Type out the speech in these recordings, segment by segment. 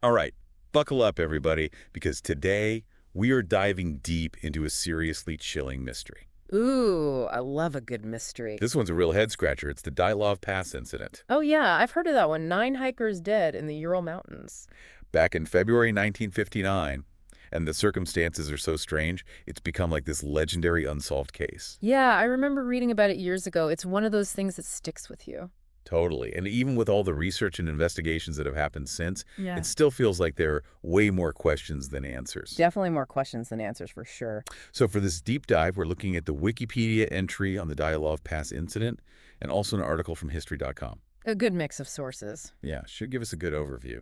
All right, buckle up, everybody, because today we are diving deep into a seriously chilling mystery. Ooh, I love a good mystery. This one's a real head-scratcher. It's the Dyatlov Pass Incident. Oh yeah, I've heard of that one. 9 hikers dead in the Ural Mountains. Back in February 1959, and the circumstances are so strange, it's become like this legendary unsolved case. Yeah, I remember reading about it years ago. It's one of those things that sticks with you. Totally. And even with all the research and investigations that have happened since, Yeah. it still feels like there are way more questions than answers. Definitely more questions than answers for sure. So for this deep dive, we're looking at the Wikipedia entry on the Dyatlov Pass incident and also an article from history.com. A good mix of sources. Yeah, should give us a good overview.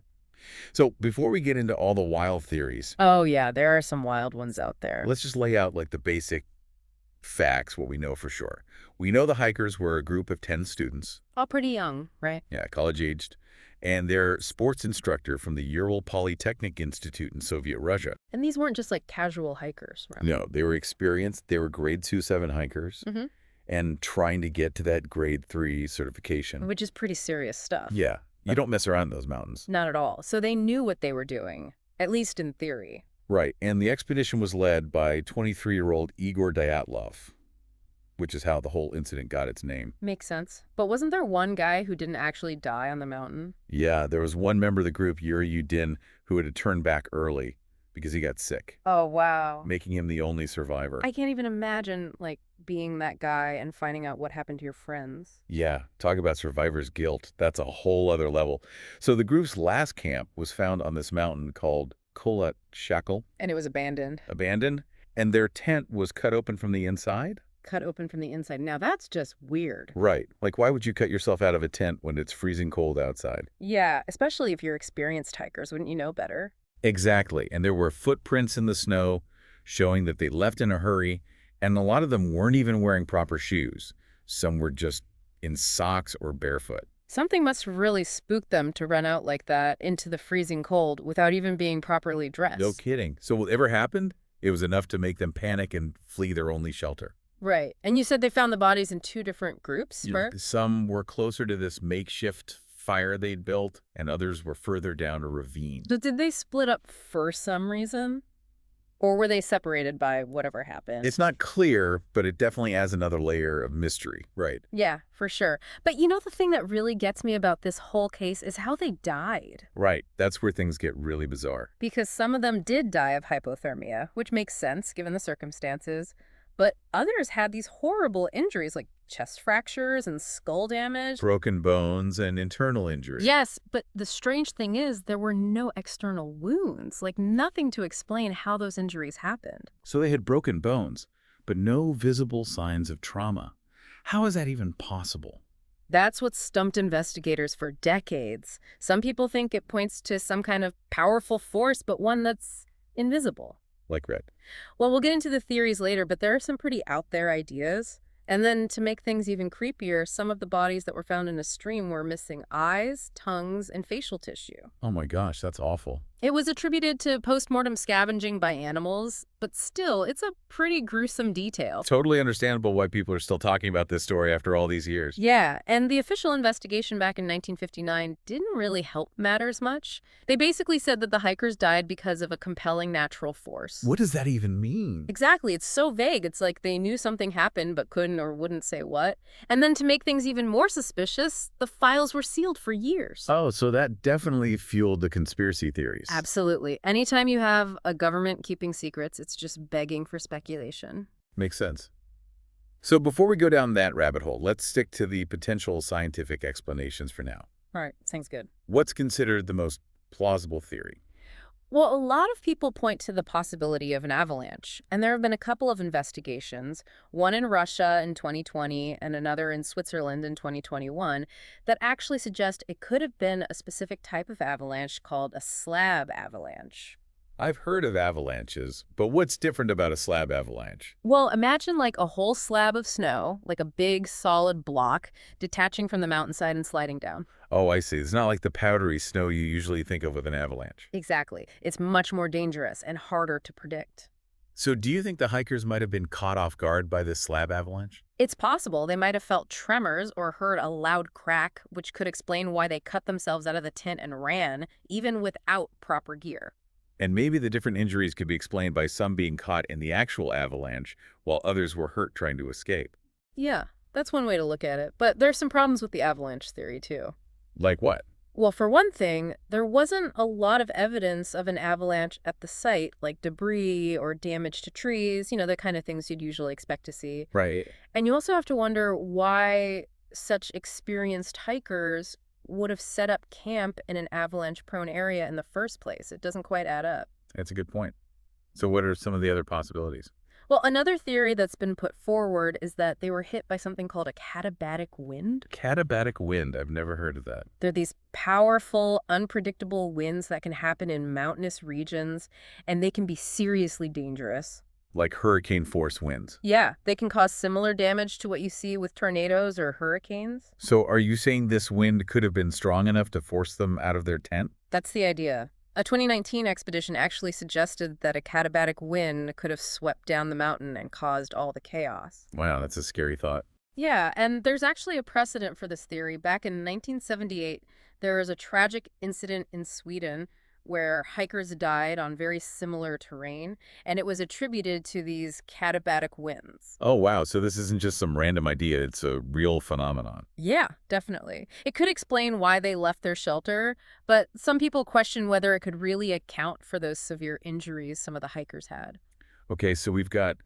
So before we get into all the wild theories, Oh yeah, there are some wild ones out there. let's just lay out like the basic facts, what we know for sure. We know the hikers were a group of 10 students, All pretty young, right? yeah, college-aged, and their sports instructor from the Ural Polytechnic Institute in Soviet Russia. And these weren't just like casual hikers, right? No, they were experienced. They were grade 2-7 hikers Mm-hmm. and trying to get to that grade 3 certification. Which is pretty serious stuff. Yeah, you don't mess around in those mountains. Not at all. So they knew what they were doing, at least in theory. Right, and the expedition was led by 23-year-old Igor Dyatlov, which is how the whole incident got its name. Makes sense. But wasn't there one guy who didn't actually die on the mountain? Yeah, there was one member of the group, Yuri Udin, who had to turn back early because he got sick, Oh, wow. making him the only survivor. I can't even imagine, like, being that guy and finding out what happened to your friends. Yeah, talk about survivor's guilt. That's a whole other level. So the group's last camp was found on this mountain called Kholat Shakal, And it was abandoned, abandoned, and their tent was cut open from the inside. cut open from the inside. Now, that's just weird. Right. Like, why would you cut yourself out of a tent when it's freezing cold outside? Yeah, especially if you're experienced hikers. Wouldn't you know better? Exactly. And there were footprints in the snow showing that they left in a hurry, and a lot of them weren't even wearing proper shoes. Some were just in socks or barefoot. Something must have really spooked them to run out like that into the freezing cold without even being properly dressed. No kidding. So whatever happened, it was enough to make them panic and flee their only shelter. Right. And you said they found the bodies in 2 different groups, right? Some were closer to this makeshift fire they'd built, and others were further down a ravine. So did they split up for some reason? Or were they separated by whatever happened? It's not clear, but it definitely adds another layer of mystery. Right. Yeah, for sure. But you know the thing that really gets me about this whole case is how they died. Right. That's where things get really bizarre. Because some of them did die of hypothermia, which makes sense given the circumstances. But others had these horrible injuries like chest fractures and skull damage. Broken bones and internal injury. Yes, but the strange thing is there were no external wounds, like nothing to explain how those injuries happened. So they had broken bones, but no visible signs of trauma. How is that even possible? That's what stumped investigators for decades. Some people think it points to some kind of powerful force, but one that's invisible. Like red. Well, we'll get into the theories later, but there are some pretty out there ideas. And then to make things even creepier, some of the bodies that were found in a stream were missing eyes, tongues, and facial tissue. Oh my gosh, that's awful. It was attributed to postmortem scavenging by animals, but still, it's a pretty gruesome detail. Totally understandable why people are still talking about this story after all these years. Yeah, and the official investigation back in 1959 didn't really help matters much. They basically said that the hikers died because of a compelling natural force. What does that even mean? Exactly, it's so vague. It's like they knew something happened but couldn't or wouldn't say what. And then to make things even more suspicious, the files were sealed for years. Oh, so that definitely fueled the conspiracy theories. Absolutely. Anytime you have a government keeping secrets, it's just begging for speculation. Makes sense. So before we go down that rabbit hole, let's stick to the potential scientific explanations for now. All right, sounds good. What's considered the most plausible theory? Well, a lot of people point to the possibility of an avalanche, and there have been a couple of investigations, one in Russia in 2020 and another in Switzerland in 2021, that actually suggest it could have been a specific type of avalanche called a slab avalanche. I've heard of avalanches, but what's different about a slab avalanche? Well, imagine like a whole slab of snow, like a big solid block, detaching from the mountainside and sliding down. Oh, I see. It's not like the powdery snow you usually think of with an avalanche. Exactly. It's much more dangerous and harder to predict. So do you think the hikers might have been caught off guard by this slab avalanche? It's possible they might have felt tremors or heard a loud crack, which could explain why they cut themselves out of the tent and ran, even without proper gear. And maybe the different injuries could be explained by some being caught in the actual avalanche, while others were hurt trying to escape. Yeah, that's one way to look at it. But there's some problems with the avalanche theory, too. Like what? Well, for one thing, there wasn't a lot of evidence of an avalanche at the site, like debris or damage to trees, the kind of things you'd usually expect to see. Right. And you also have to wonder why such experienced hikers would have set up camp in an avalanche-prone area in the first place. It doesn't quite add up. That's a good point. So what are some of the other possibilities? Well, another theory that's been put forward is that they were hit by something called a katabatic wind. Katabatic wind. I've never heard of that. They're these powerful, unpredictable winds that can happen in mountainous regions, and they can be seriously dangerous. Like hurricane force winds. Yeah, they can cause similar damage to what you see with tornadoes or hurricanes. So are you saying this wind could have been strong enough to force them out of their tent? That's the idea. A 2019 expedition actually suggested that a katabatic wind could have swept down the mountain and caused all the chaos. Wow, that's a scary thought. Yeah, and there's actually a precedent for this theory. Back in 1978, there was a tragic incident in Sweden where hikers died on very similar terrain, and it was attributed to these katabatic winds. Oh, wow. So this isn't just some random idea. It's a real phenomenon. Yeah, definitely. It could explain why they left their shelter, but some people question whether it could really account for those severe injuries some of the hikers had. Okay, so we've got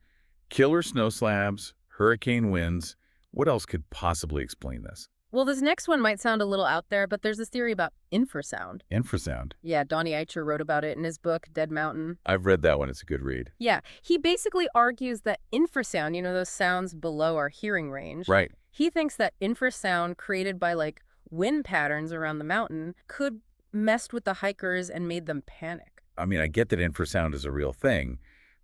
killer snow slabs, hurricane winds. What else could possibly explain this? Well, this next one might sound a little out there, but there's this theory about infrasound. Infrasound. Yeah, Donnie Eicher wrote about it in his book, Dead Mountain. I've read that one. It's a good read. Yeah, he basically argues that infrasound, those sounds below our hearing range. Right. He thinks that infrasound created by, wind patterns around the mountain could messed with the hikers and made them panic. I mean, I get that infrasound is a real thing,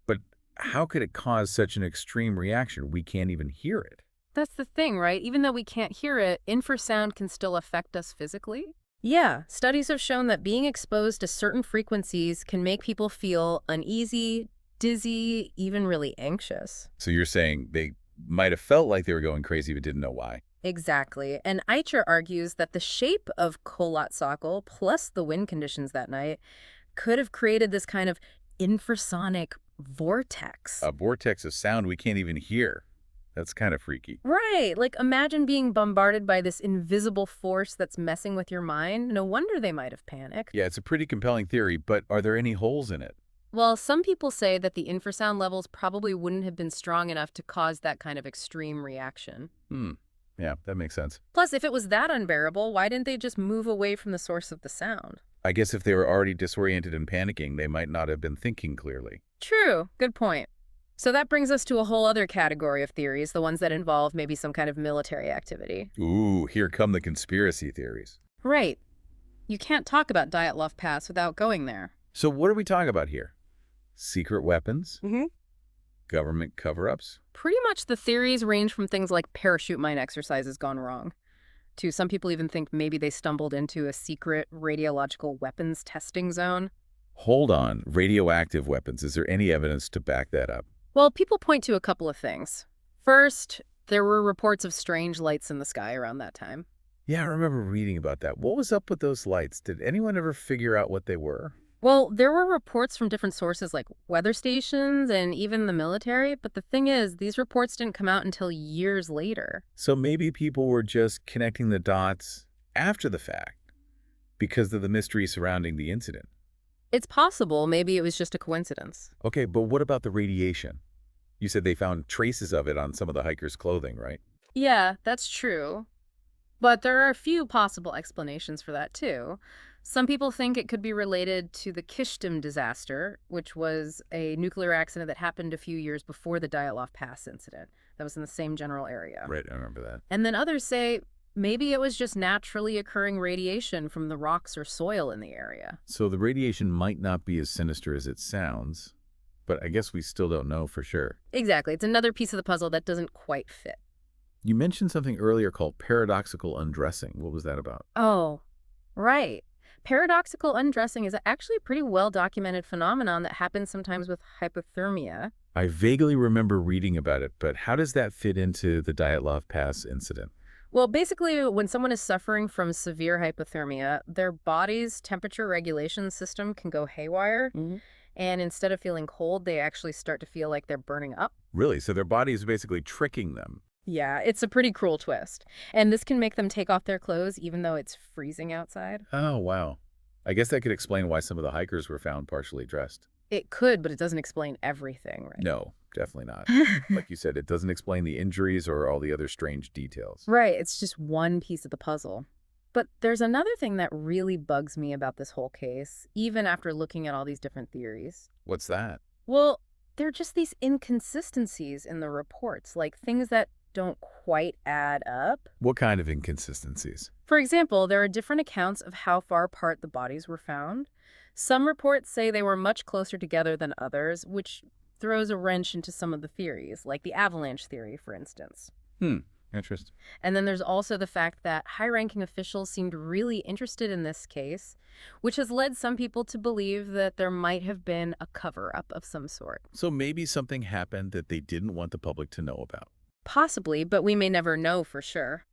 but how could it cause such an extreme reaction? We can't even hear it. That's the thing, right? Even though we can't hear it, infrasound can still affect us physically. Yeah, studies have shown that being exposed to certain frequencies can make people feel uneasy, dizzy, even really anxious. So you're saying they might have felt like they were going crazy but didn't know why. Exactly. And Eicher argues that the shape of Kholat plus the wind conditions that night could have created this kind of infrasonic vortex. A vortex of sound we can't even hear. That's kind of freaky. Right. Imagine being bombarded by this invisible force that's messing with your mind. No wonder they might have panicked. Yeah, it's a pretty compelling theory, but are there any holes in it? Well, some people say that the infrasound levels probably wouldn't have been strong enough to cause that kind of extreme reaction. Yeah, that makes sense. Plus, if it was that unbearable, why didn't they just move away from the source of the sound? I guess if they were already disoriented and panicking, they might not have been thinking clearly. True. Good point. So that brings us to a whole other category of theories, the ones that involve maybe some kind of military activity. Ooh, here come the conspiracy theories. Right. You can't talk about Dyatlov Pass without going there. So what are we talking about here? Secret weapons? Mm-hmm. Government cover-ups? Pretty much the theories range from things like parachute mine exercises gone wrong, to some people even think maybe they stumbled into a secret radiological weapons testing zone. Hold on. Radioactive weapons. Is there any evidence to back that up? Well, people point to a couple of things. First, there were reports of strange lights in the sky around that time. Yeah, I remember reading about that. What was up with those lights? Did anyone ever figure out what they were? Well, there were reports from different sources like weather stations and even the military, but the thing is, these reports didn't come out until years later. So maybe people were just connecting the dots after the fact because of the mystery surrounding the incident. It's possible maybe it was just a coincidence. Okay, but what about the radiation? You said they found traces of it on some of the hikers' clothing, right? Yeah, that's true. But there are a few possible explanations for that, too. Some people think it could be related to the Kishtim disaster, which was a nuclear accident that happened a few years before the Dyatlov Pass incident. That was in the same general area. Right, I remember that. And then others say maybe it was just naturally occurring radiation from the rocks or soil in the area. So the radiation might not be as sinister as it sounds, but I guess we still don't know for sure. Exactly. It's another piece of the puzzle that doesn't quite fit. You mentioned something earlier called paradoxical undressing. What was that about? Oh, right. Paradoxical undressing is actually a pretty well-documented phenomenon that happens sometimes with hypothermia. I vaguely remember reading about it, but how does that fit into the Dyatlov Pass incident? Well, basically, when someone is suffering from severe hypothermia, their body's temperature regulation system can go haywire. And instead of feeling cold, they actually start to feel like they're burning up. Really? So their body is basically tricking them. Yeah, it's a pretty cruel twist. And this can make them take off their clothes even though it's freezing outside. Oh, wow. I guess that could explain why some of the hikers were found partially dressed. It could, but it doesn't explain everything, right? No, definitely not. Like you said, it doesn't explain the injuries or all the other strange details. Right, it's just one piece of the puzzle. But there's another thing that really bugs me about this whole case, even after looking at all these different theories. What's that? Well, there are just these inconsistencies in the reports, like things that don't quite add up. What kind of inconsistencies? For example, there are different accounts of how far apart the bodies were found. Some reports say they were much closer together than others, which throws a wrench into some of the theories, like the avalanche theory, for instance. Interesting. And then there's also the fact that high-ranking officials seemed really interested in this case, which has led some people to believe that there might have been a cover-up of some sort. So maybe something happened that they didn't want the public to know about. Possibly, but we may never know for sure.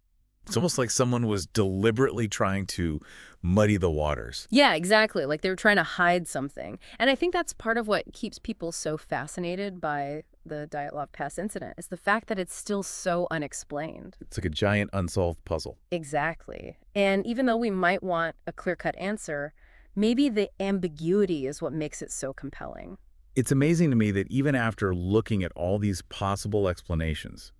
It's almost like someone was deliberately trying to muddy the waters. Yeah, exactly. Like they were trying to hide something. And I think that's part of what keeps people so fascinated by the Dyatlov Pass incident, is the fact that it's still so unexplained. It's like a giant unsolved puzzle. Exactly. And even though we might want a clear-cut answer, maybe the ambiguity is what makes it so compelling. It's amazing to me that even after looking at all these possible explanations,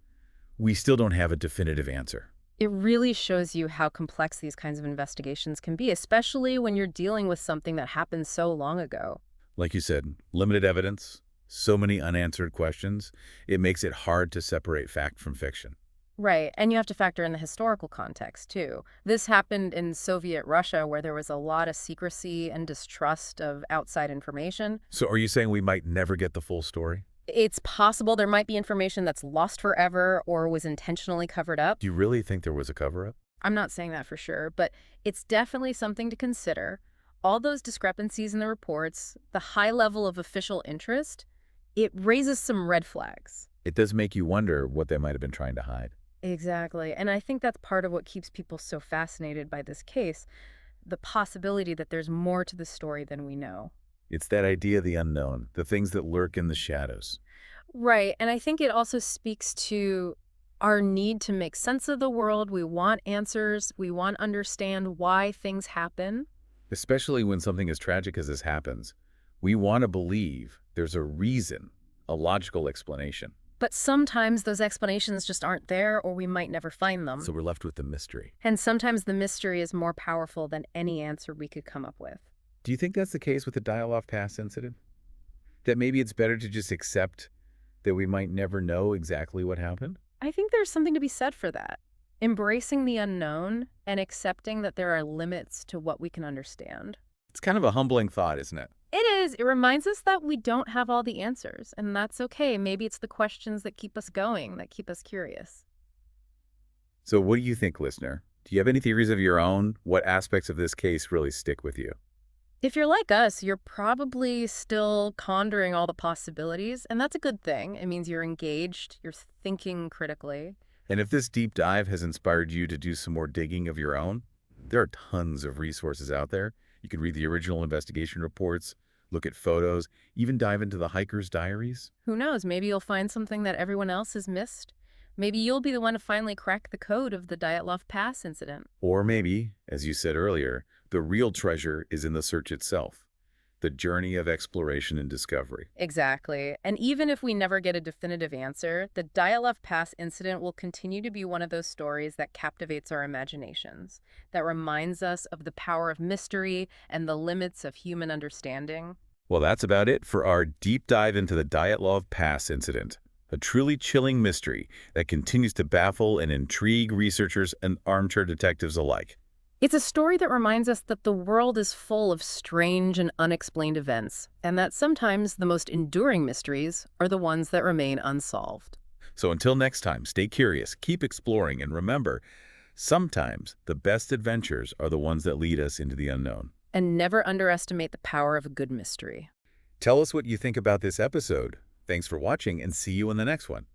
we still don't have a definitive answer. It really shows you how complex these kinds of investigations can be, especially when you're dealing with something that happened so long ago. Like you said, limited evidence, so many unanswered questions, it makes it hard to separate fact from fiction. Right, and you have to factor in the historical context, too. This happened in Soviet Russia, where there was a lot of secrecy and distrust of outside information. So are you saying we might never get the full story? It's possible there might be information that's lost forever or was intentionally covered up. Do you really think there was a cover-up? I'm not saying that for sure, but it's definitely something to consider. All those discrepancies in the reports, the high level of official interest, it raises some red flags. It does make you wonder what they might have been trying to hide. Exactly. And I think that's part of what keeps people so fascinated by this case, the possibility that there's more to the story than we know. It's that idea of the unknown, the things that lurk in the shadows. Right. And I think it also speaks to our need to make sense of the world. We want answers. We want to understand why things happen. Especially when something as tragic as this happens, we want to believe there's a reason, a logical explanation. But sometimes those explanations just aren't there, or we might never find them. So we're left with the mystery. And sometimes the mystery is more powerful than any answer we could come up with. Do you think that's the case with the Dyatlov Pass incident? That maybe it's better to just accept that we might never know exactly what happened? I think there's something to be said for that. Embracing the unknown and accepting that there are limits to what we can understand. It's kind of a humbling thought, isn't it? It is. It reminds us that we don't have all the answers, and that's okay. Maybe it's the questions that keep us going, that keep us curious. So what do you think, listener? Do you have any theories of your own? What aspects of this case really stick with you? If you're like us, you're probably still pondering all the possibilities, and that's a good thing. It means you're engaged, you're thinking critically. And if this deep dive has inspired you to do some more digging of your own, there are tons of resources out there. You can read the original investigation reports, look at photos, even dive into the hiker's diaries. Who knows, maybe you'll find something that everyone else has missed. Maybe you'll be the one to finally crack the code of the Dyatlov Pass incident. Or maybe, as you said earlier, the real treasure is in the search itself, the journey of exploration and discovery. Exactly. And even if we never get a definitive answer, the Dyatlov Pass incident will continue to be one of those stories that captivates our imaginations, that reminds us of the power of mystery and the limits of human understanding. Well, that's about it for our deep dive into the Dyatlov Pass incident, a truly chilling mystery that continues to baffle and intrigue researchers and armchair detectives alike. It's a story that reminds us that the world is full of strange and unexplained events, and that sometimes the most enduring mysteries are the ones that remain unsolved. So until next time, stay curious, keep exploring, and remember, sometimes the best adventures are the ones that lead us into the unknown. And never underestimate the power of a good mystery. Tell us what you think about this episode. Thanks for watching and see you in the next one.